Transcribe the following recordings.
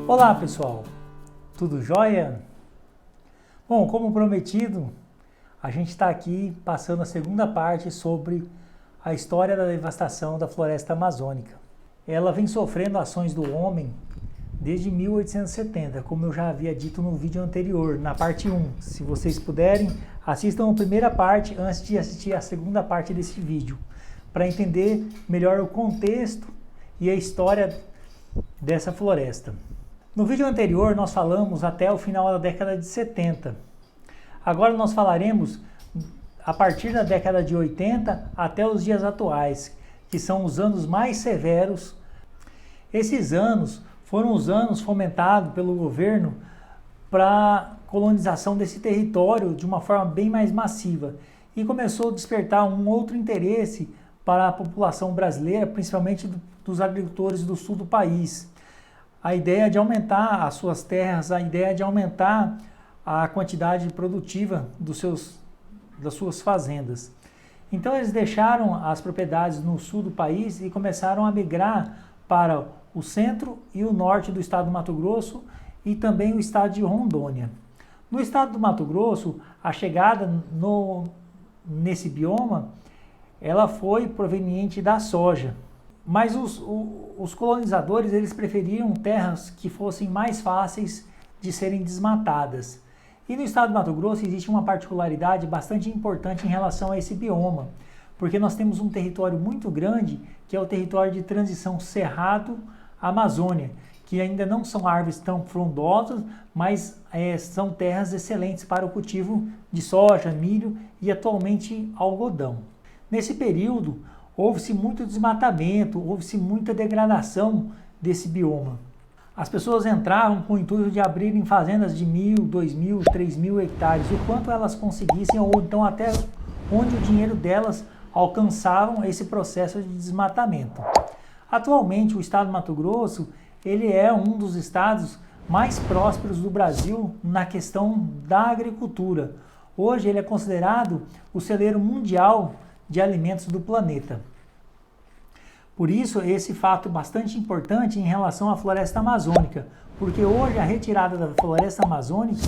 Olá pessoal, tudo jóia? Bom, como prometido, a gente está aqui passando a segunda parte sobre a história da devastação da floresta amazônica. Ela vem sofrendo ações do homem desde 1870, como eu já havia dito no vídeo anterior, na parte 1. Se vocês puderem, assistam a primeira parte antes de assistir a segunda parte desse vídeo, para entender melhor o contexto e a história dessa floresta. No vídeo anterior nós falamos até o final da década de 70. Agora nós falaremos a partir da década de 80 até os dias atuais, que são os anos mais severos. Esses anos foram os anos fomentados pelo governo para a colonização desse território de uma forma bem mais massiva e começou a despertar um outro interesse para a população brasileira, principalmente dos agricultores do sul do país. A ideia de aumentar as suas terras, a ideia de aumentar a quantidade produtiva das suas fazendas. Então eles deixaram as propriedades no sul do país e começaram a migrar para o centro e o norte do estado do Mato Grosso e também o estado de Rondônia. No estado do Mato Grosso, a chegada nesse bioma, ela foi proveniente da soja. Mas os colonizadores eles preferiam terras que fossem mais fáceis de serem desmatadas. E no estado do Mato Grosso existe uma particularidade bastante importante em relação a esse bioma, porque nós temos um território muito grande, que é o território de transição Cerrado-Amazônia, que ainda não são árvores tão frondosas, mas são terras excelentes para o cultivo de soja, milho e atualmente algodão. Nesse período, houve-se muito desmatamento, houve-se muita degradação desse bioma. As pessoas entravam com o intuito de abrirem fazendas de 1.000, 2.000, 3.000 hectares, o quanto elas conseguissem, ou então até onde o dinheiro delas alcançavam esse processo de desmatamento. Atualmente, o estado do Mato Grosso, ele é um dos estados mais prósperos do Brasil na questão da agricultura. Hoje ele é considerado o celeiro mundial de alimentos do planeta. Por isso, esse fato bastante importante em relação à floresta amazônica, porque hoje a retirada da floresta amazônica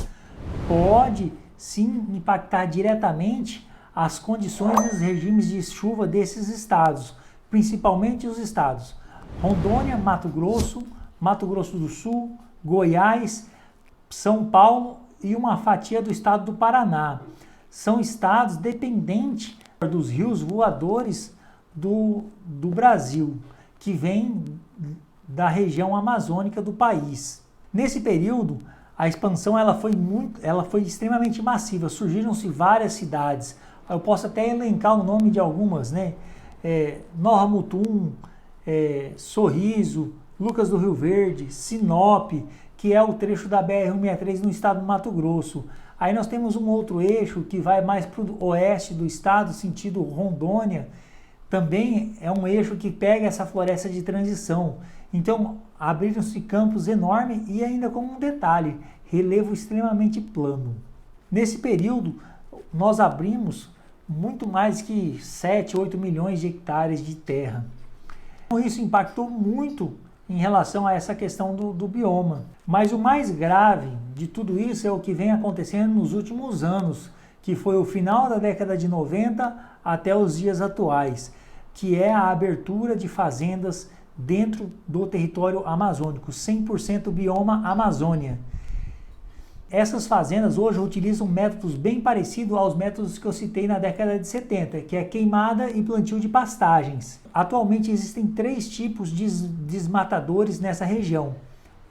pode sim impactar diretamente as condições e os regimes de chuva desses estados, principalmente os estados Rondônia, Mato Grosso do Sul, Goiás, São Paulo e uma fatia do estado do Paraná. São estados dependentes dos rios voadores do Brasil, que vem da região amazônica do país. Nesse período, a expansão ela foi extremamente massiva, surgiram-se várias cidades. Eu posso até elencar o nome de algumas, né? Nova Mutum, Sorriso, Lucas do Rio Verde, Sinop, que é o trecho da BR-163 no estado do Mato Grosso. Aí nós temos um outro eixo que vai mais para o oeste do estado, sentido Rondônia. Também é um eixo que pega essa floresta de transição. Então, abriram-se campos enormes e ainda com um detalhe, relevo extremamente plano. Nesse período, nós abrimos muito mais que 7, 8 milhões de hectares de terra. Então, isso impactou muito em relação a essa questão do bioma. Mas o mais grave de tudo isso é o que vem acontecendo nos últimos anos, que foi o final da década de 90 até os dias atuais, que é a abertura de fazendas dentro do território amazônico, 100% bioma Amazônia. Essas fazendas hoje utilizam métodos bem parecidos aos métodos que eu citei na década de 70, que é queimada e plantio de pastagens. Atualmente existem 3 tipos de desmatadores nessa região.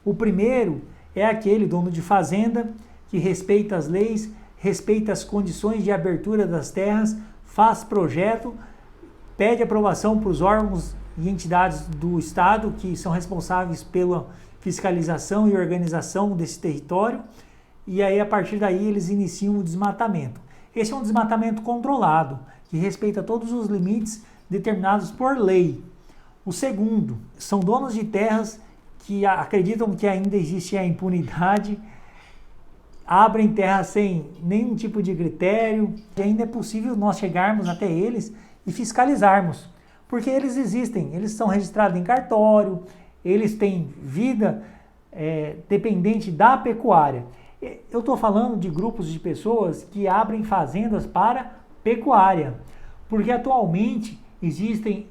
O primeiro é aquele dono de fazenda que respeita as leis, respeita as condições de abertura das terras, faz projeto, pede aprovação para os órgãos e entidades do estado que são responsáveis pela fiscalização e organização desse território. E aí, a partir daí, eles iniciam o desmatamento. Esse é um desmatamento controlado, que respeita todos os limites determinados por lei. O segundo, são donos de terras que acreditam que ainda existe a impunidade, abrem terra sem nenhum tipo de critério, e ainda é possível nós chegarmos até eles e fiscalizarmos, porque eles existem, eles são registrados em cartório, eles têm vida dependente da pecuária. Eu estou falando de grupos de pessoas que abrem fazendas para pecuária, porque atualmente existem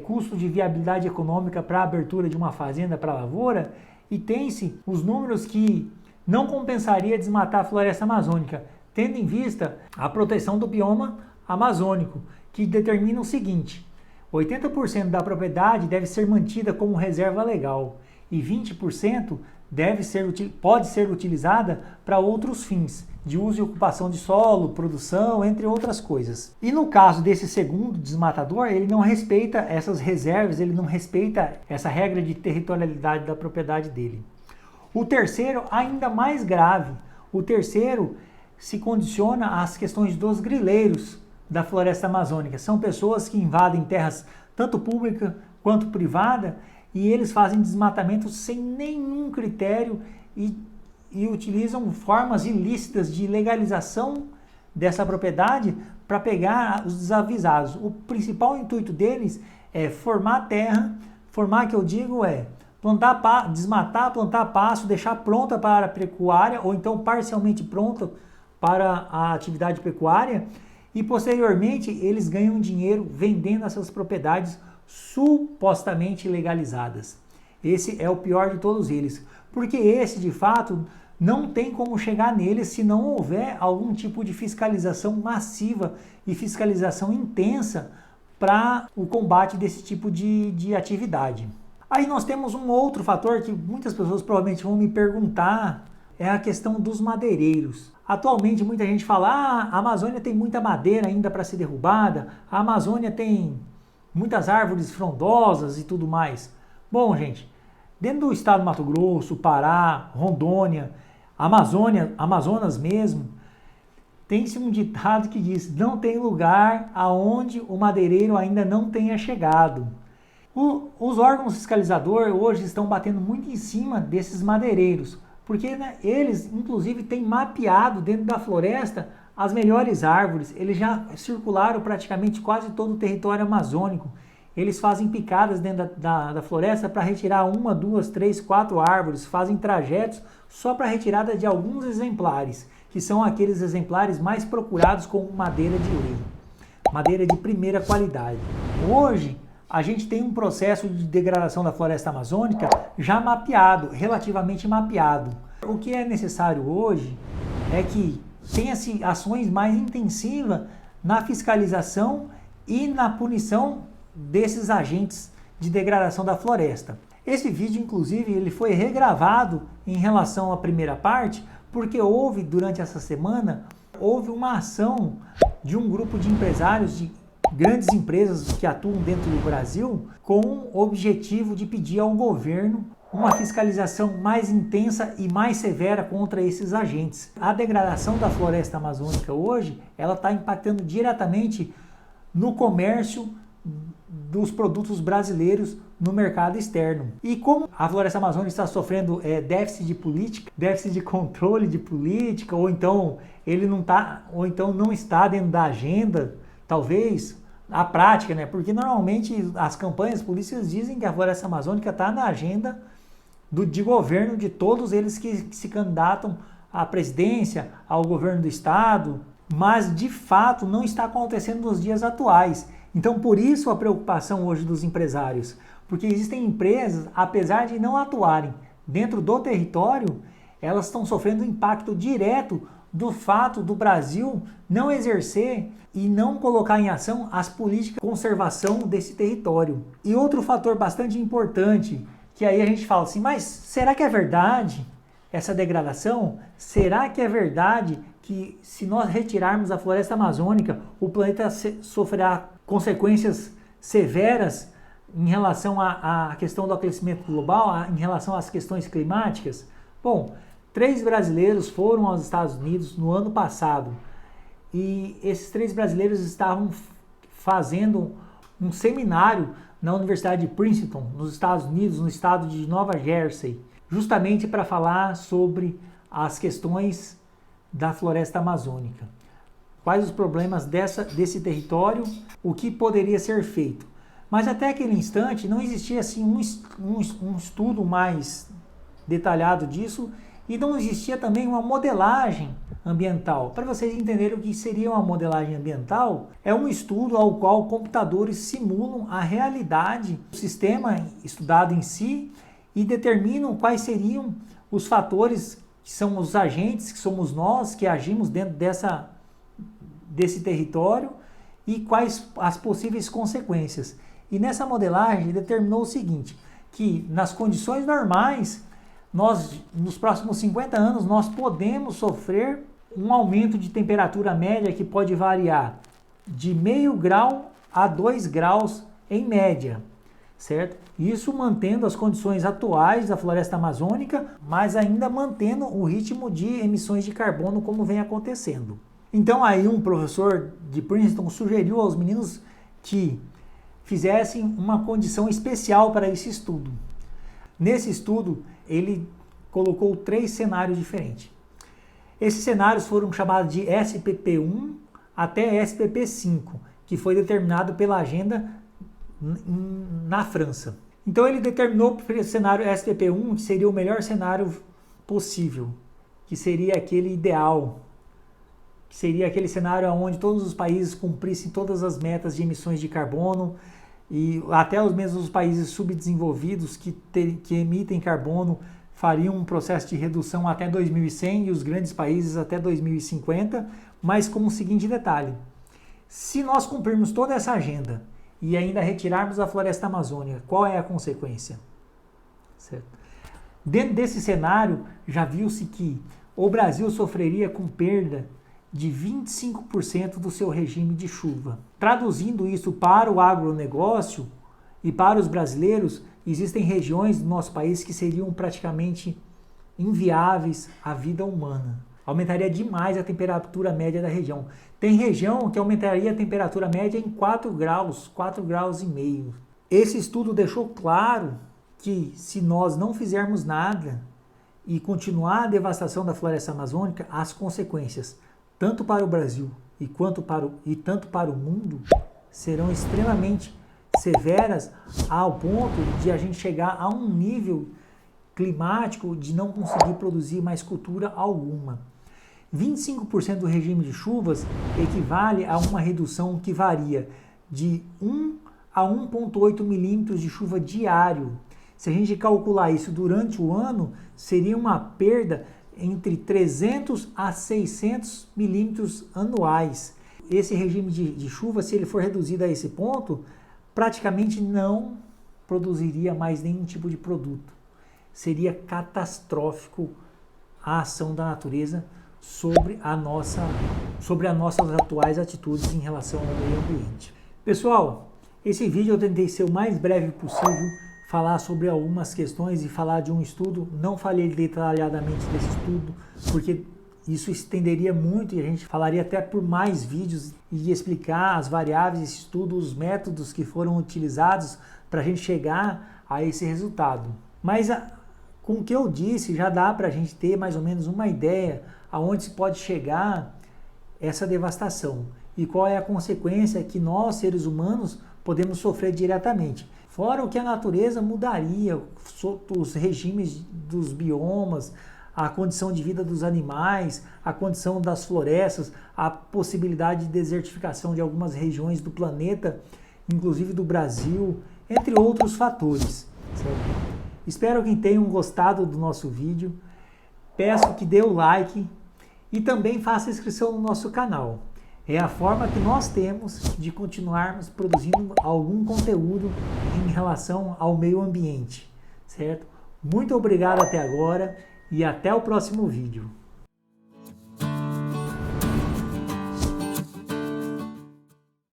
custos de viabilidade econômica para a abertura de uma fazenda para lavoura e tem-se os números que não compensaria desmatar a floresta amazônica, tendo em vista a proteção do bioma amazônico, que determina o seguinte: 80% da propriedade deve ser mantida como reserva legal e 20% pode ser utilizada para outros fins, de uso e ocupação de solo, produção, entre outras coisas. E no caso desse segundo desmatador, ele não respeita essas reservas, ele não respeita essa regra de territorialidade da propriedade dele. O terceiro, ainda mais grave, o terceiro se condiciona às questões dos grileiros da floresta amazônica. São pessoas que invadem terras tanto pública quanto privada e eles fazem desmatamento sem nenhum critério e utilizam formas ilícitas de legalização dessa propriedade para pegar os desavisados. O principal intuito deles é formar terra, formar que eu digo desmatar, plantar pasto, deixar pronta para a pecuária ou então parcialmente pronta para a atividade pecuária e posteriormente eles ganham dinheiro vendendo essas propriedades supostamente legalizadas. Esse é o pior de todos eles, porque esse de fato não tem como chegar neles se não houver algum tipo de fiscalização massiva e fiscalização intensa para o combate desse tipo de atividade. Aí nós temos um outro fator que muitas pessoas provavelmente vão me perguntar, é a questão dos madeireiros. Atualmente muita gente fala, a Amazônia tem muita madeira ainda para ser derrubada, a Amazônia tem muitas árvores frondosas e tudo mais. Bom, gente, dentro do estado do Mato Grosso, Pará, Rondônia, Amazonas mesmo, tem-se um ditado que diz, não tem lugar aonde o madeireiro ainda não tenha chegado. Os órgãos fiscalizadores hoje estão batendo muito em cima desses madeireiros, porque eles, inclusive, têm mapeado dentro da floresta as melhores árvores. Eles já circularam praticamente quase todo o território amazônico. Eles fazem picadas dentro da floresta para retirar 1, 2, 3, 4 árvores, fazem trajetos só para retirada de alguns exemplares, que são aqueles exemplares mais procurados como madeira de lei, madeira de primeira qualidade. Hoje, a gente tem um processo de degradação da floresta amazônica já mapeado, relativamente mapeado. O que é necessário hoje é que tenha-se ações mais intensivas na fiscalização e na punição desses agentes de degradação da floresta. Esse vídeo, inclusive, ele foi regravado em relação à primeira parte, porque durante essa semana, houve uma ação de um grupo de empresários de grandes empresas que atuam dentro do Brasil com o objetivo de pedir ao governo uma fiscalização mais intensa e mais severa contra esses agentes. A degradação da floresta amazônica hoje, ela está impactando diretamente no comércio dos produtos brasileiros no mercado externo. E como a floresta amazônica está sofrendo déficit de política, déficit de controle de política, ou então não está dentro da agenda, talvez, a prática, né? Porque normalmente as campanhas políticas dizem que a floresta amazônica está na agenda de governo de todos eles que se candidatam à presidência, ao governo do estado, mas de fato não está acontecendo nos dias atuais. Então por isso a preocupação hoje dos empresários, porque existem empresas, apesar de não atuarem dentro do território, elas estão sofrendo impacto direto do fato do Brasil não exercer e não colocar em ação as políticas de conservação desse território. E outro fator bastante importante, que aí a gente fala assim, mas será que é verdade essa degradação? Será que é verdade que se nós retirarmos a floresta amazônica, o planeta sofrerá consequências severas em relação à questão do aquecimento global, em relação às questões climáticas? Bom, 3 brasileiros foram aos Estados Unidos no ano passado e esses 3 brasileiros estavam fazendo um seminário na Universidade de Princeton, nos Estados Unidos, no estado de Nova Jersey, justamente para falar sobre as questões da floresta amazônica. Quais os problemas desse território, o que poderia ser feito. Mas até aquele instante não existia assim, um estudo mais detalhado disso e não existia também uma modelagem ambiental. Para vocês entenderem o que seria uma modelagem ambiental, é um estudo ao qual computadores simulam a realidade do sistema estudado em si e determinam quais seriam os fatores que são os agentes, que somos nós, que agimos dentro desse território e quais as possíveis consequências. E nessa modelagem determinou o seguinte, que nas condições normais, nós, nos próximos 50 anos, nós podemos sofrer um aumento de temperatura média que pode variar de 0,5 grau a 2 graus em média, certo? Isso mantendo as condições atuais da floresta amazônica, mas ainda mantendo o ritmo de emissões de carbono como vem acontecendo. Então aí um professor de Princeton sugeriu aos meninos que fizessem uma condição especial para esse estudo. Nesse estudo, ele colocou 3 cenários diferentes. Esses cenários foram chamados de SPP1 até SPP5, que foi determinado pela agenda na França. Então ele determinou o cenário SPP1, que seria o melhor cenário possível, que seria aquele ideal, que seria aquele cenário onde todos os países cumprissem todas as metas de emissões de carbono e até os mesmos países subdesenvolvidos que emitem carbono fariam um processo de redução até 2100 e os grandes países até 2050, mas com o seguinte detalhe: se nós cumprirmos toda essa agenda e ainda retirarmos a floresta amazônica, qual é a consequência? Certo? Dentro desse cenário, já viu-se que o Brasil sofreria com perda de 25% do seu regime de chuva. Traduzindo isso para o agronegócio e para os brasileiros, existem regiões do nosso país que seriam praticamente inviáveis à vida humana. Aumentaria demais a temperatura média da região. Tem região que aumentaria a temperatura média em 4 graus, 4 graus e meio. Esse estudo deixou claro que se nós não fizermos nada e continuar a devastação da floresta amazônica, as consequências tanto para o Brasil e tanto para o mundo, serão extremamente severas ao ponto de a gente chegar a um nível climático de não conseguir produzir mais cultura alguma. 25% do regime de chuvas equivale a uma redução que varia de 1 a 1,8 milímetros de chuva diário. Se a gente calcular isso durante o ano, seria uma perda entre 300 a 600 milímetros anuais. Esse regime de chuva, se ele for reduzido a esse ponto, praticamente não produziria mais nenhum tipo de produto. Seria catastrófico a ação da natureza sobre as nossas atuais atitudes em relação ao meio ambiente. Pessoal, esse vídeo eu tentei ser o mais breve possível, falar sobre algumas questões e falar de um estudo. Não falei detalhadamente desse estudo, porque isso estenderia muito e a gente falaria até por mais vídeos e explicar as variáveis desse estudo, os métodos que foram utilizados para a gente chegar a esse resultado. Mas com o que eu disse, já dá para a gente ter mais ou menos uma ideia aonde se pode chegar essa devastação e qual é a consequência que nós, seres humanos, podemos sofrer diretamente. Fora o que a natureza mudaria, os regimes dos biomas, a condição de vida dos animais, a condição das florestas, a possibilidade de desertificação de algumas regiões do planeta, inclusive do Brasil, entre outros fatores. Certo? Espero que tenham gostado do nosso vídeo. Peço que dê o like e também faça inscrição no nosso canal. É a forma que nós temos de continuarmos produzindo algum conteúdo em relação ao meio ambiente, certo? Muito obrigado até agora e até o próximo vídeo.